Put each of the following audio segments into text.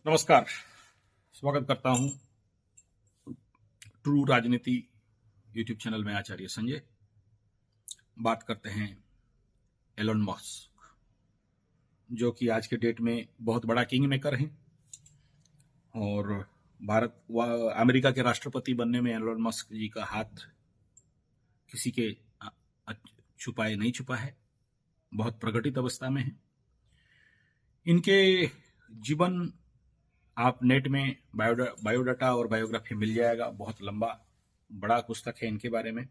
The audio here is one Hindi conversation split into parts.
नमस्कार। स्वागत करता हूं ट्रू राजनीति यूट्यूब चैनल में। आचार्य संजय बात करते हैं एलन मस्क, जो कि आज के डेट में बहुत बड़ा किंग मेकर हैं और अमेरिका के राष्ट्रपति बनने में एलन मस्क जी का हाथ किसी के छुपाए नहीं छुपा है, बहुत प्रकटित अवस्था में है। इनके जीवन आप नेट में बायोडाटा और बायोग्राफी मिल जाएगा। बहुत लंबा बड़ा पुस्तक है इनके बारे में।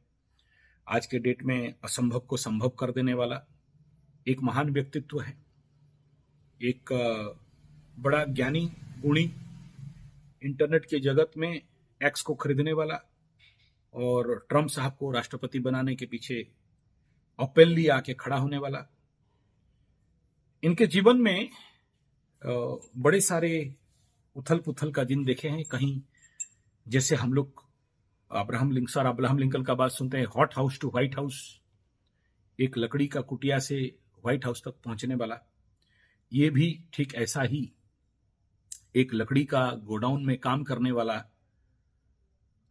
आज के डेट में असंभव को संभव कर देने वाला एक महान व्यक्तित्व है, एक बड़ा ज्ञानी गुणी, इंटरनेट के जगत में एक्स को खरीदने वाला और ट्रम्प साहब को राष्ट्रपति बनाने के पीछे ओपनली आके खड़ा होने वाला। इनके जीवन में बड़े सारे उथल पुथल का दिन देखे हैं। कहीं जैसे हम लोग अब्राहम लिंकन का बात सुनते हैं, hot house to white house, एक लकड़ी का कुटिया से व्हाइट हाउस तक पहुंचने वाला। ये भी ठीक ऐसा ही एक लकड़ी का गोडाउन में काम करने वाला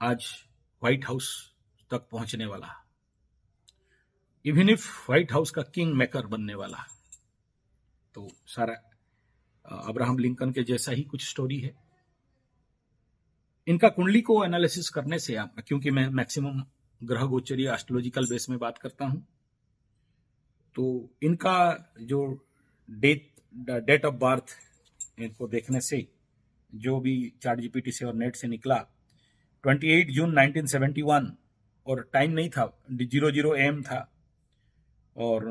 आज व्हाइट हाउस तक पहुंचने वाला, इवन इफ व्हाइट हाउस का किंग मेकर बनने वाला। तो सारा अब्राहम लिंकन के जैसा ही कुछ स्टोरी है। इनका कुंडली को एनालिसिस करने से, क्योंकि मैं मैक्सिमम ग्रह गोचरीय एस्ट्रोलॉजिकल बेस में बात करता हूं, तो इनका जो डेट ऑफ बर्थ इनको देखने से जो भी चार्ट जीपीटी से और नेट से निकला, 28 जून 1971, और टाइम नहीं था, 00 AM था, और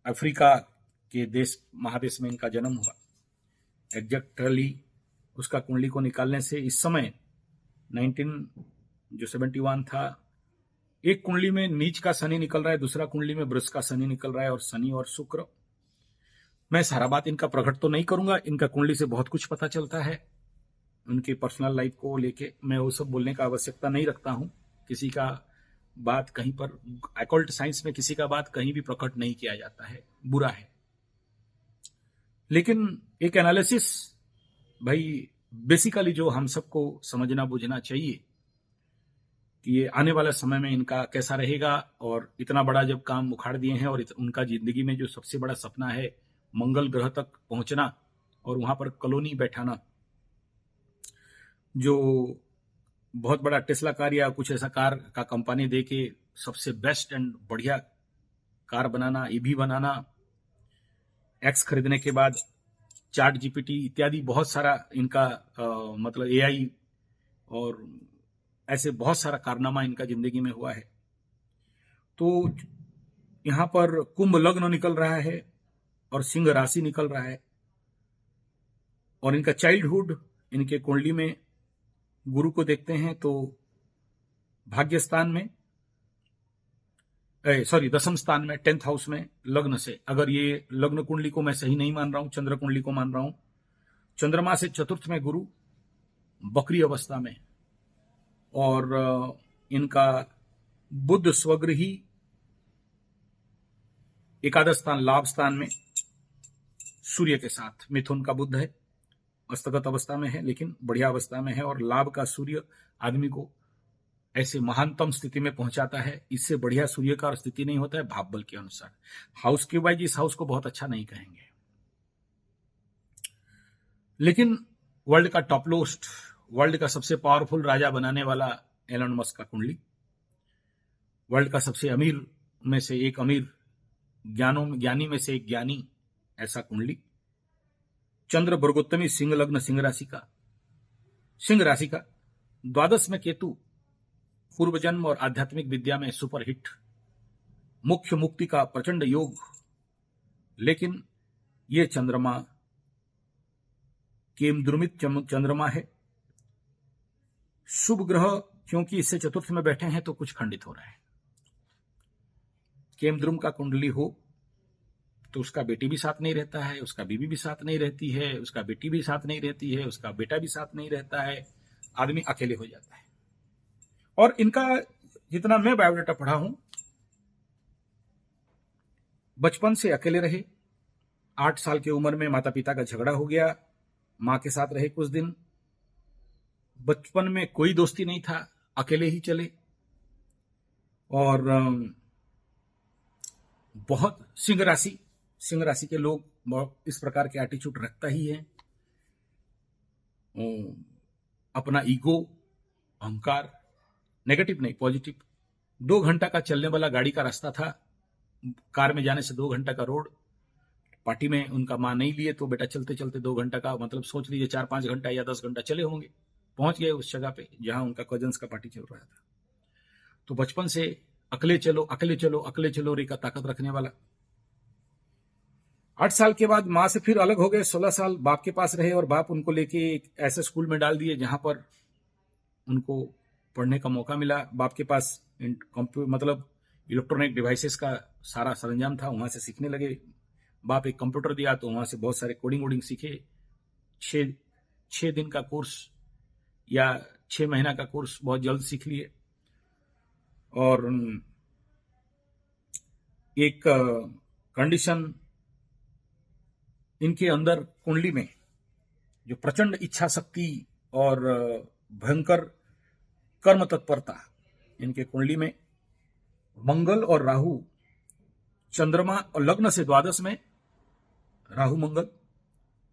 अफ्रीका के महादेश में इनका जन्म हुआ। एग्जैक्टली उसका कुंडली को निकालने से इस समय 71 था, एक कुंडली में नीच का शनि निकल रहा है, दूसरा कुंडली में वृष का शनि निकल रहा है, और शनि और शुक्र। मैं सारा बात इनका प्रकट तो नहीं करूंगा, इनका कुंडली से बहुत कुछ पता चलता है। उनकी पर्सनल लाइफ को लेके मैं वो सब बोलने का आवश्यकता नहीं रखता हूं। किसी का बात कहीं पर, अकल्ट साइंस में किसी का बात कहीं भी प्रकट नहीं किया जाता है, बुरा है। लेकिन एक एनालिसिस भाई बेसिकली जो हम सबको समझना बुझना चाहिए कि ये आने वाला समय में इनका कैसा रहेगा। और इतना बड़ा जब काम उखाड़ दिए हैं, और उनका जिंदगी में जो सबसे बड़ा सपना है मंगल ग्रह तक पहुंचना और वहां पर कॉलोनी बैठाना, जो बहुत बड़ा टेस्ला कार या कुछ ऐसा कार का कंपनी दे के सबसे बेस्ट एंड बढ़िया कार बनाना, ईवी बनाना, एक्स खरीदने के बाद चार्ट जीपीटी इत्यादि बहुत सारा इनका मतलब एआई और ऐसे बहुत सारा कारनामा इनका जिंदगी में हुआ है। तो यहां पर कुंभ लग्न निकल रहा है और सिंह राशि निकल रहा है, और इनका चाइल्डहुड इनके कुंडली में गुरु को देखते हैं तो भाग्य स्थान में, दशम स्थान में 10th हाउस में लग्न से, अगर ये लग्न कुंडली को मैं सही नहीं मान रहा हूं, चंद्र कुंडली को मान रहा हूं, चंद्रमा से चतुर्थ में गुरु बकरी अवस्था में, और इनका बुध स्वगृही एकादश स्थान लाभ स्थान में सूर्य के साथ, मिथुन का बुध है, अस्तगत अवस्था में है लेकिन बढ़िया अवस्था में है, और लाभ का सूर्य आदमी को ऐसे महानतम स्थिति में पहुंचाता है। इससे बढ़िया सूर्य का स्थिति नहीं होता है भाव बल के अनुसार। हाउस के वाइज इस हाउस को बहुत अच्छा नहीं कहेंगे, लेकिन वर्ल्ड का टॉप मोस्ट, वर्ल्ड का सबसे पावरफुल राजा बनाने वाला एलन मस्क का कुंडली, वर्ल्ड का सबसे अमीर में से एक अमीर, ज्ञानी में से एक ज्ञानी, ऐसा कुंडली, चंद्र वर्गोत्तमी सिंह लग्न सिंह राशि का, द्वादश में केतु, पूर्व जन्म और आध्यात्मिक विद्या में सुपरहिट, मुख्य मुक्ति का प्रचंड योग। लेकिन यह चंद्रमा केमद्रुमित चंद्रमा है, शुभ ग्रह, क्योंकि इससे चतुर्थ में बैठे हैं तो कुछ खंडित हो रहा है। केमद्रुम का कुंडली हो तो उसका बेटी भी साथ नहीं रहता है, उसका बीवी भी साथ नहीं रहती है, उसका बेटी भी साथ नहीं रहती है, उसका बेटा भी साथ नहीं रहता है, आदमी अकेले हो जाता है। और इनका जितना मैं बायोडाटा पढ़ा हूं, बचपन से अकेले रहे, 8 साल की उम्र में माता पिता का झगड़ा हो गया, माँ के साथ रहे कुछ दिन। बचपन में कोई दोस्ती नहीं था, अकेले ही चले। और बहुत सिंह राशि के लोग इस प्रकार के एटीट्यूड रखता ही है। अपना ईगो, अहंकार, नेगेटिव नहीं पॉजिटिव। 2 घंटा का चलने वाला गाड़ी का रास्ता था, कार में जाने से 2 घंटा का रोड। पार्टी में उनका मां नहीं लिए तो बेटा चलते चलते 2 घंटा का, मतलब सोच लीजिए 4-5 घंटा या 10 घंटा चले होंगे। पहुंच गए उस जगह पे जहां उनका कजन्स का पार्टी चल रहा था। तो बचपन से अकेले चलो अकेले चलो अकेले चलो रे का ताकत रखने वाला। 8 साल के बाद मां से फिर अलग हो गए। 16 साल बाप के पास रहे और बाप उनको लेके एक ऐसे स्कूल में डाल दिए जहां पर उनको पढ़ने का मौका मिला। बाप के पास मतलब इलेक्ट्रॉनिक डिवाइसेस का सारा सरंजाम था, वहां से सीखने लगे। बाप एक कंप्यूटर दिया तो वहां से बहुत सारे कोडिंग वोडिंग सीखे। 6 दिन का कोर्स या 6 महीना का कोर्स बहुत जल्द सीख लिए। और एक कंडीशन इनके अंदर कुंडली में जो प्रचंड इच्छा शक्ति और भयंकर कर्म तत्परता, इनके कुंडली में मंगल और राहु, चंद्रमा और लग्न से द्वादश में राहु मंगल,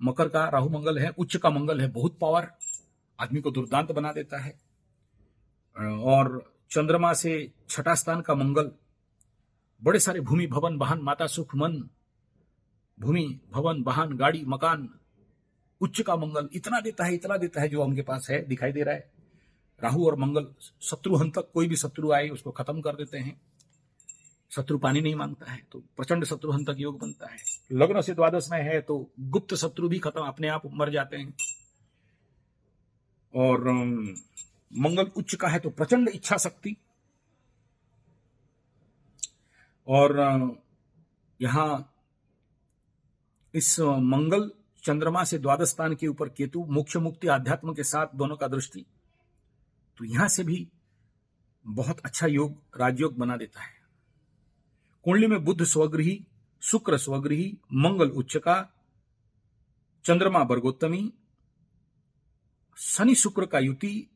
मकर का राहु मंगल है, उच्च का मंगल है, बहुत पावर, आदमी को दुर्दांत बना देता है। और चंद्रमा से 6ठा स्थान का मंगल, बड़े सारे भूमि भवन वाहन माता सुख मन, भूमि भवन वाहन गाड़ी मकान, उच्च का मंगल इतना देता है जो उनके पास है, दिखाई दे रहा है। राहु और मंगल शत्रुहंतक, कोई भी शत्रु आए उसको खत्म कर देते हैं। शत्रु पानी नहीं मांगता है तो प्रचंड शत्रुहंतक योग बनता है। लग्न से द्वादश में है तो गुप्त शत्रु भी खत्म, अपने आप मर जाते हैं। और मंगल उच्च का है तो प्रचंड इच्छा शक्ति। और यहां इस मंगल चंद्रमा से द्वादश स्थान के ऊपर केतु, मोक्ष मुक्ति आध्यात्म के साथ दोनों का दृष्टि, तो यहां से भी बहुत अच्छा योग राजयोग बना देता है। कुंडली में बुध स्वगृही, शुक्र स्वगृही, मंगल उच्च का, चंद्रमा वर्गोत्तमी, शनि शुक्र का युति,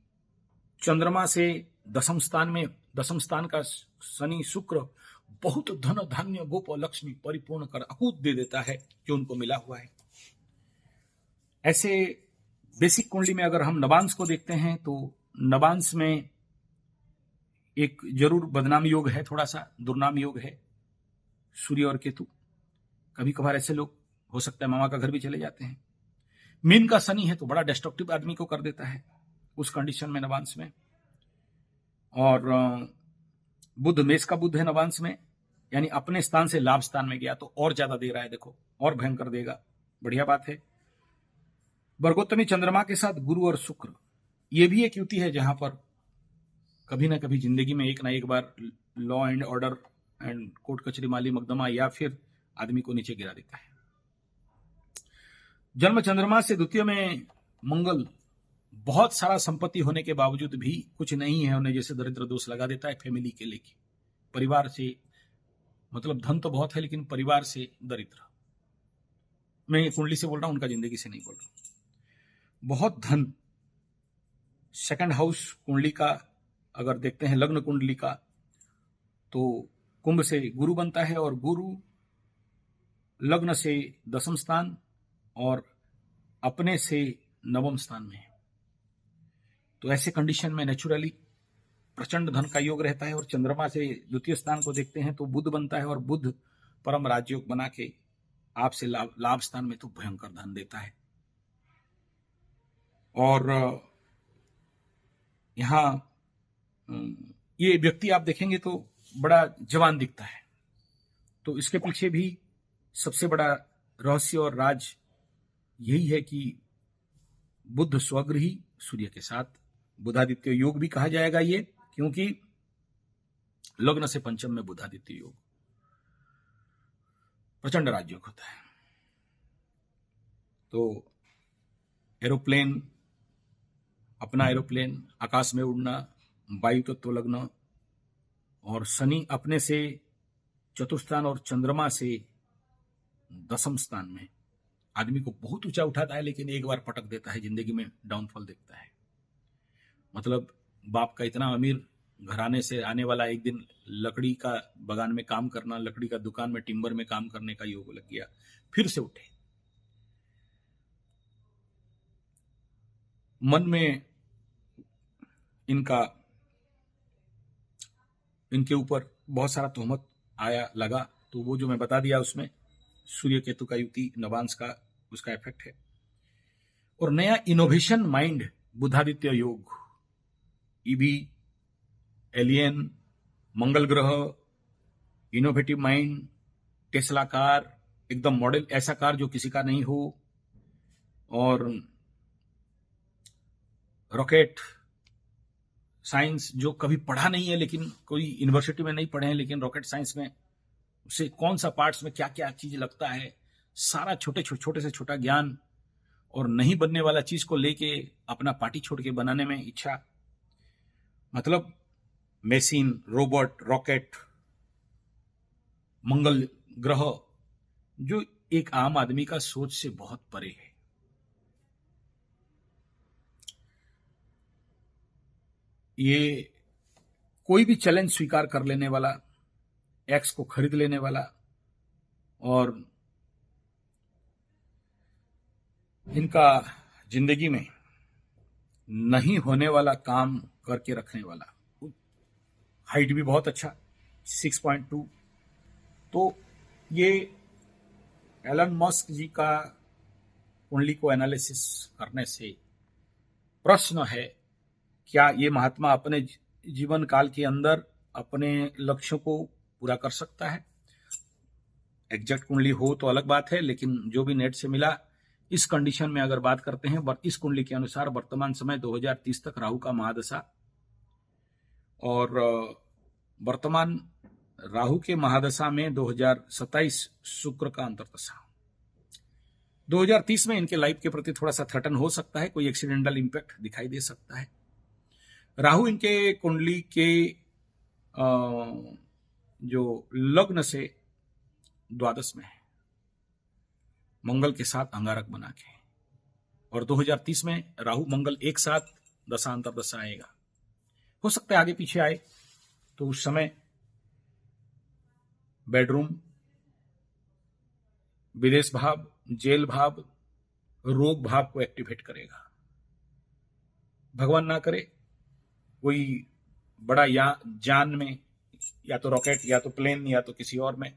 चंद्रमा से दशम स्थान का शनि शुक्र बहुत धन धान्य गोप और लक्ष्मी परिपूर्ण कर अकूत दे देता है जो उनको मिला हुआ है। ऐसे बेसिक कुंडली में अगर हम नवांश को देखते हैं तो नवांश में एक जरूर बदनाम योग है, थोड़ा सा दुर्नाम योग है, सूर्य और केतु। कभी कभार ऐसे लोग हो सकता है मामा का घर भी चले जाते हैं। मीन का शनि है तो बड़ा डिस्ट्रक्टिव आदमी को कर देता है उस कंडीशन में नवांश में। और बुध, मेष का बुध है नवांश में, यानी अपने स्थान से लाभ स्थान में गया तो और ज्यादा दे रहा है, देखो और भयंकर देगा, बढ़िया बात है। वर्गोत्तमी चंद्रमा के साथ गुरु और शुक्र, ये भी एक युति है जहां पर कभी ना कभी जिंदगी में एक ना एक बार law and order and court कचहरी माली मुकदमा या फिर आदमी को नीचे गिरा देता है। जन्म चंद्रमा से द्वितीय में मंगल, बहुत सारा संपत्ति होने के बावजूद भी कुछ नहीं है, उन्हें जैसे दरिद्र दोष लगा देता है फैमिली के लेके, परिवार से, मतलब धन तो बहुत है लेकिन परिवार से दरिद्र। मैं ये कुंडली से बोल रहा हूं, उनका जिंदगी से नहीं बोल रहा। बहुत धन, सेकंड हाउस कुंडली का अगर देखते हैं, लग्न कुंडली का, तो कुंभ से गुरु बनता है और गुरु लग्न से दशम स्थान और अपने से नवम स्थान में है। तो ऐसे कंडीशन में नेचुरली प्रचंड धन का योग रहता है। और चंद्रमा से द्वितीय स्थान को देखते हैं तो बुध बनता है और बुध परम राजयोग बना के आपसे लाभ स्थान में तो भयंकर धन देता है। और यहां ये व्यक्ति आप देखेंगे तो बड़ा जवान दिखता है, तो इसके पीछे भी सबसे बड़ा रहस्य और राज यही है कि बुध स्वगृही सूर्य के साथ, बुधादित्य योग भी कहा जाएगा ये, क्योंकि लग्न से पंचम में बुधादित्य योग प्रचंड राजयोग होता है। तो एरोप्लेन, अपना एरोप्लेन, आकाश में उड़ना, वायु तत्व लग्न, और शनि अपने से चतुर्थ स्थान और चंद्रमा से दशम स्थान में आदमी को बहुत ऊंचा उठाता है, लेकिन एक बार पटक देता है, जिंदगी में डाउनफॉल देखता है। मतलब बाप का इतना अमीर घराने से आने वाला एक दिन लकड़ी का बगान में काम करना, लकड़ी का दुकान में टिम्बर में काम करने का योग लग गया, फिर से उठे। मन में इनके ऊपर बहुत सारा तोहमत आया लगा, तो वो जो मैं बता दिया उसमें सूर्य केतु का युति, नवांश का उसका इफेक्ट है। और नया इनोवेशन माइंड, बुधादित्य योग, ईबी, एलियन, मंगल ग्रह, इनोवेटिव माइंड, टेस्ला कार, एकदम मॉडल ऐसा कार जो किसी का नहीं हो, और रॉकेट साइंस जो कभी पढ़ा नहीं है, लेकिन कोई यूनिवर्सिटी में नहीं पढ़े हैं, लेकिन रॉकेट साइंस में उसे कौन सा पार्ट्स में क्या क्या चीज लगता है, सारा छोटे से छोटा ज्ञान, और नहीं बनने वाला चीज को लेके अपना पार्टी छोड़ के बनाने में इच्छा। मतलब मशीन, रोबोट, रॉकेट, मंगल ग्रह, जो एक आम आदमी का सोच से बहुत परे है। ये कोई भी चैलेंज स्वीकार कर लेने वाला, एक्स को खरीद लेने वाला, और इनका जिंदगी में नहीं होने वाला काम करके रखने वाला। हाइट भी बहुत अच्छा, 6.2। तो ये एलन मस्क जी का कुंडली को एनालिसिस करने से प्रश्न है, क्या ये महात्मा अपने जीवन काल के अंदर अपने लक्ष्यों को पूरा कर सकता है? एग्जैक्ट कुंडली हो तो अलग बात है, लेकिन जो भी नेट से मिला, इस कंडीशन में अगर बात करते हैं, इस कुंडली के अनुसार वर्तमान समय 2030 तक राहु का महादशा, और वर्तमान राहु के महादशा में 2027 शुक्र का अंतर्दशा। 2030 में इनके लाइफ के प्रति थोड़ा सा थ्रेटन हो सकता है, कोई एक्सीडेंटल इंपैक्ट दिखाई दे सकता है। राहु इनके कुंडली के जो लग्न से द्वादश में है, मंगल के साथ अंगारक बना के, और 2030 में राहु मंगल एक साथ दशांतर दशा आएगा। हो सकता है आगे पीछे आए, तो उस समय बेडरूम, विदेश भाव, जेल भाव, रोग भाव को एक्टिवेट करेगा। भगवान ना करे कोई बड़ा जान में, या तो रॉकेट, या तो प्लेन, या तो किसी और में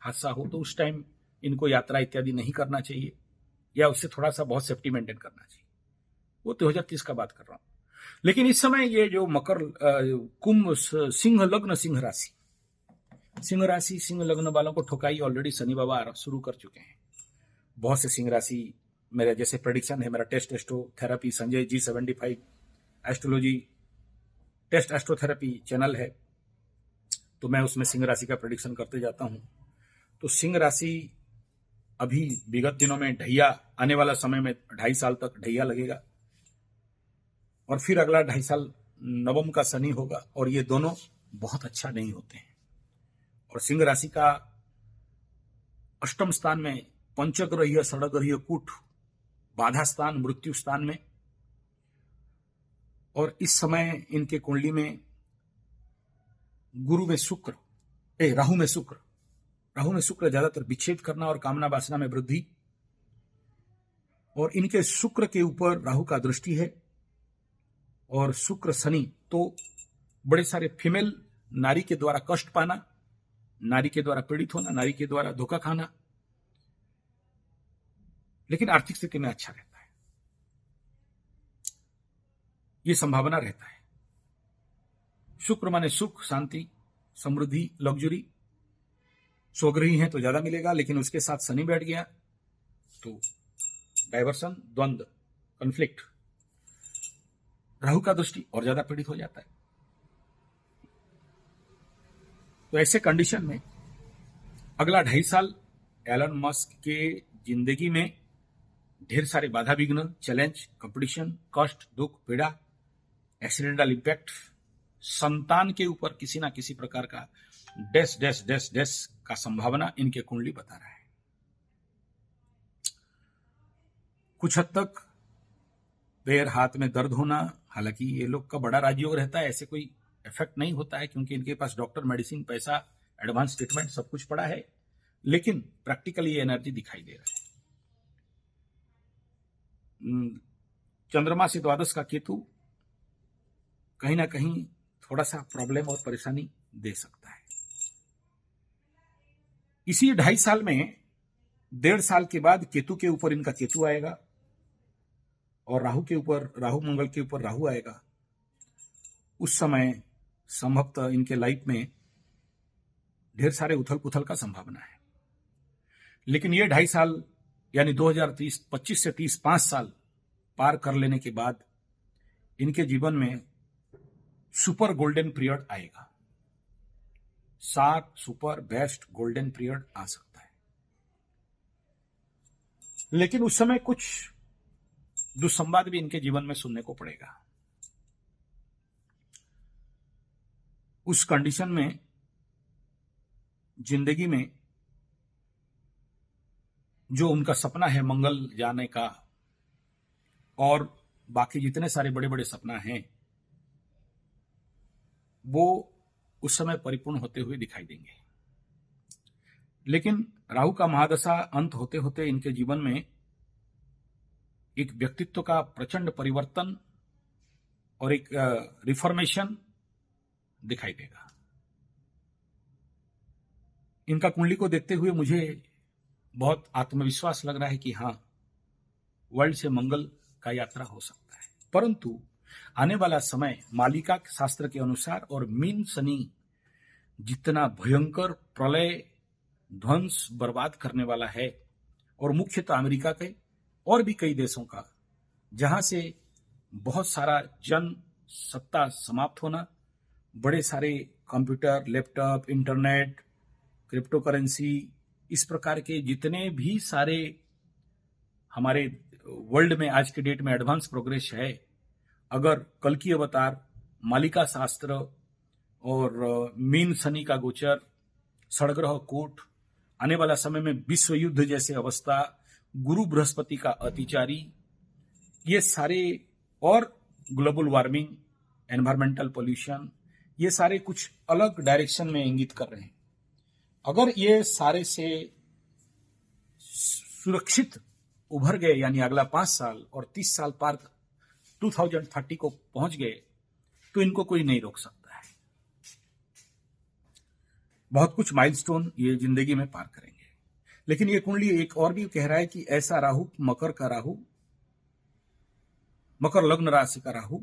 हादसा हो, तो उस टाइम इनको यात्रा इत्यादि नहीं करना चाहिए, या उससे थोड़ा सा बहुत सेफ्टी मेंटेन करना चाहिए। वो 2030 का बात कर रहा हूं। लेकिन इस समय ये जो मकर, कुंभ, सिंह लग्न, सिंह राशि, सिंह लग्न वालों को ठोकाई ऑलरेडी शनि बाबा शुरू कर चुके हैं। बहुत से सिंह राशि, मेरे जैसे प्रेडिक्शन है, मेरा test astrotherapy Sanjay G75 astrology test astrotherapy channel है, तो मैं उसमें सिंह राशि का प्रेडिक्शन करते जाता हूं। तो सिंह राशि अभी विगत दिनों में ढैया, आने वाला समय में 2.5 साल तक ढैया लगेगा, और फिर अगला 2.5 साल नवम का शनि होगा, और ये दोनों बहुत अच्छा नहीं होते हैं। और सिंह राशि का अष्टम स्थान में पंचग्रहीय, षडग्रहीय कूट, बाधा स्थान, मृत्यु स्थान में, और इस समय इनके कुंडली में राहु में शुक्र ज्यादातर विच्छेद करना और कामना वासना में वृद्धि, और इनके शुक्र के ऊपर राहु का दृष्टि है, और शुक्र शनि, तो बड़े सारे फीमेल नारी के द्वारा कष्ट पाना, नारी के द्वारा पीड़ित होना, नारी के द्वारा धोखा खाना, लेकिन आर्थिक स्थिति में अच्छा रहता है, ये संभावना रहता है। शुक्र माने सुख, शांति, समृद्धि, लग्जरी। स्वगृही है तो ज्यादा मिलेगा, लेकिन उसके साथ शनि बैठ गया तो डाइवर्सन, द्वंद्व, कॉन्फ्लिक्ट, राहु का दृष्टि, और ज्यादा पीड़ित हो जाता है। तो ऐसे कंडीशन में अगला 2.5 साल एलन मस्क के जिंदगी में ढेर सारे बाधा विघ्न, चैलेंज, कंपटीशन, कष्ट, दुख, पीड़ा, एक्सीडेंटल इंपैक्ट, संतान के ऊपर किसी ना किसी प्रकार का डैश डैश डैश डैश का संभावना इनके कुंडली बता रहा है। कुछ हद तक पैर हाथ में दर्द होना, हालांकि ये लोग का बड़ा राजयोग रहता है, ऐसे कोई इफेक्ट नहीं होता है क्योंकि इनके पास डॉक्टर, मेडिसिन, पैसा, एडवांस ट्रीटमेंट सब कुछ पड़ा है, लेकिन प्रैक्टिकली ये एनर्जी दिखाई दे रहा है। चंद्रमा से द्वादश का केतु कहीं ना कहीं थोड़ा सा प्रॉब्लम और परेशानी दे सकता है। इसी 2.5 साल में 1.5 साल के बाद केतु के ऊपर इनका केतु आएगा और राहु के ऊपर, राहु मंगल के ऊपर राहु आएगा। उस समय संभवतः इनके लाइफ में ढेर सारे उथल पुथल का संभावना है। लेकिन ये 2.5 साल यानी 2025 से 30 5 साल पार कर लेने के बाद इनके जीवन में सुपर गोल्डन पीरियड आएगा। 7 सुपर बेस्ट गोल्डन पीरियड आ सकता है। लेकिन उस समय कुछ दुस्संवाद भी इनके जीवन में सुनने को पड़ेगा। उस कंडीशन में जिंदगी में जो उनका सपना है मंगल जाने का और बाकी जितने सारे बड़े बड़े सपना हैं वो उस समय परिपूर्ण होते हुए दिखाई देंगे। लेकिन राहु का महादशा अंत होते होते इनके जीवन में एक व्यक्तित्व का प्रचंड परिवर्तन और एक रिफॉर्मेशन दिखाई देगा। इनका कुंडली को देखते हुए मुझे बहुत आत्मविश्वास लग रहा है कि हाँ, वर्ल्ड से मंगल का यात्रा हो सकता है। परंतु आने वाला समय मालिका शास्त्र के अनुसार और मीन शनि जितना भयंकर प्रलय, ध्वंस, बर्बाद करने वाला है और मुख्यतः अमेरिका के और भी कई देशों का, जहां से बहुत सारा जन सत्ता समाप्त होना, बड़े सारे computer, laptop, internet, crypto currency, इस प्रकार के जितने भी सारे हमारे वर्ल्ड में आज के डेट में एडवांस प्रोग्रेस है, अगर कल की अवतार, मालिका शास्त्र और मीन शनि का गोचर, षडग्रह कूट, आने वाला समय में विश्व युद्ध जैसे अवस्था, गुरु बृहस्पति का अतिचारी, ये सारे और ग्लोबल वार्मिंग, एनवायरमेंटल पोल्यूशन, ये सारे कुछ अलग डायरेक्शन में इंगित कर रहे हैं। अगर ये सारे से सुरक्षित उभर गए, यानी अगला 5 साल और 30 साल पार 2030 को पहुंच गए, तो इनको कोई नहीं रोक सकता है। बहुत कुछ माइलस्टोन ये जिंदगी में पार करेंगे। लेकिन ये कुंडली एक और भी कह रहा है कि ऐसा राहु, मकर का राहु, मकर लग्न राशि का राहु,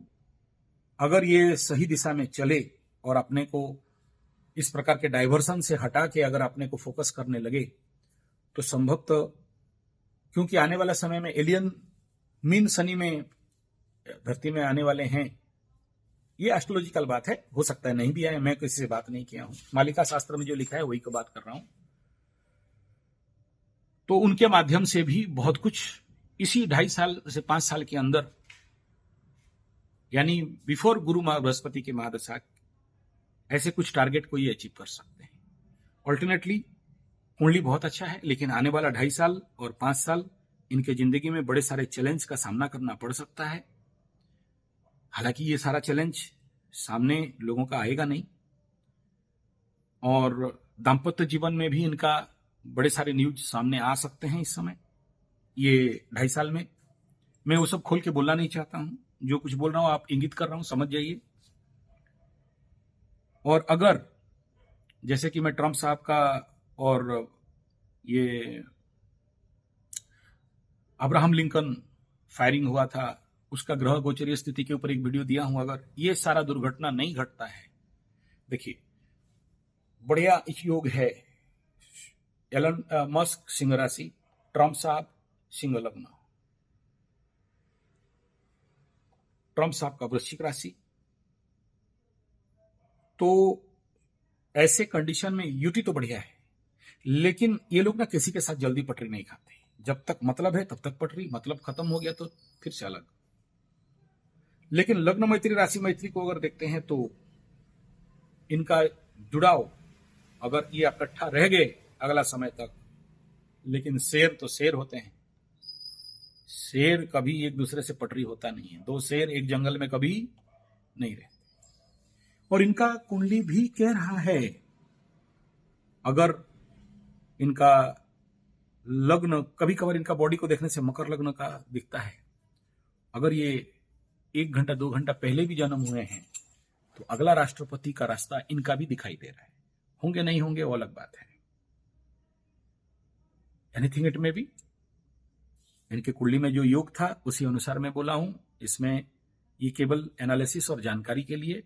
अगर ये सही दिशा में चले और अपने को इस प्रकार के डाइवर्सन से हटा के अगर अपने को फोकस करने लगे, तो संभवतः, क्योंकि आने वाला समय में एलियन मीन शनि में धरती में आने वाले हैं, ये एस्ट्रोलॉजिकल बात है, हो सकता है नहीं भी आए, मैं किसी से बात नहीं किया हूं, मालिका शास्त्र में जो लिखा है वही को बात कर रहा हूं। तो उनके माध्यम से भी बहुत कुछ इसी 2.5 साल से 5 साल के अंदर, यानी बिफोर गुरु बृहस्पति के महादशा, ऐसे कुछ टारगेट को ये अचीव कर सकते हैं। अल्टरनेटली कुंडली बहुत अच्छा है, लेकिन आने वाला 2.5 साल और 5 साल इनके जिंदगी में बड़े सारे चैलेंज का सामना करना पड़ सकता है। हालांकि ये सारा चैलेंज सामने लोगों का आएगा नहीं, और दाम्पत्य जीवन में भी इनका बड़े सारे न्यूज सामने आ सकते हैं इस समय, ये 2.5 साल में। मैं वो सब खोल के बोलना नहीं चाहता हूं, जो कुछ बोल रहा हूं आप इंगित कर रहा हूं, समझ जाइए। और अगर जैसे कि मैं ट्रम्प साहब का और ये अब्राहम लिंकन फायरिंग हुआ था, उसका ग्रह गोचरीय स्थिति के ऊपर एक वीडियो दिया हूं, अगर ये सारा दुर्घटना नहीं घटता है, देखिए बढ़िया योग है। एलन मस्क सिंह राशि, ट्रम्प साहब सिंह लग्न, ट्रम्प साहब का वृश्चिक राशि। तो ऐसे कंडीशन में युति तो बढ़िया है, लेकिन ये लोग ना किसी के साथ जल्दी पटरी नहीं खाते। जब तक मतलब है तब तक पटरी, मतलब खत्म हो गया तो फिर से अलग। लेकिन लग्न मैत्री, राशि मैत्री को अगर देखते हैं तो इनका जुड़ाव, अगर ये इकट्ठा रह गए अगला समय तक, लेकिन शेर तो शेर होते हैं, शेर कभी एक दूसरे से पटरी होता नहीं है, दो शेर एक जंगल में कभी नहीं रहते। और इनका कुंडली भी कह रहा है, अगर इनका लग्न, कभी कभार इनका बॉडी को देखने से मकर लग्न का दिखता है, अगर ये 1 घंटा 2 घंटा पहले भी जन्म हुए हैं तो अगला राष्ट्रपति का रास्ता इनका भी दिखाई दे रहा है। होंगे नहीं होंगे वो अलग बात है, एनीथिंग इट में भी। इनके कुंडली में जो योग था उसी अनुसार मैं बोला हूं। इसमें ये केवल एनालिसिस और जानकारी के लिए,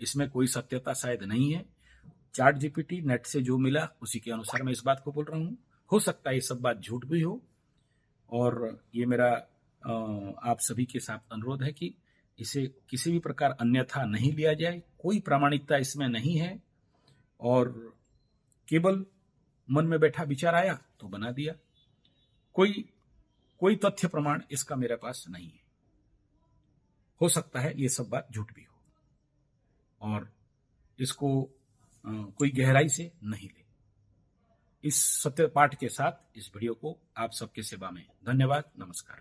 इसमें कोई सत्यता शायद नहीं है। चार्ट जीपीटी नेट से जो मिला उसी के अनुसार मैं इस बात को बोल रहा हूं। हो सकता है ये सब बात झूठ भी हो, और ये मेरा आप सभी के साथ अनुरोध है कि इसे किसी भी प्रकार अन्यथा नहीं लिया जाए। कोई प्रामाणिकता इसमें नहीं है, और केवल मन में बैठा विचार आया तो बना दिया। कोई तथ्य प्रमाण इसका मेरे पास नहीं है। हो सकता है ये सब बात झूठ भी हो, और इसको कोई गहराई से नहीं ले। इस सत्य पाठ के साथ इस वीडियो को आप सबके सेवा में धन्यवाद, नमस्कार।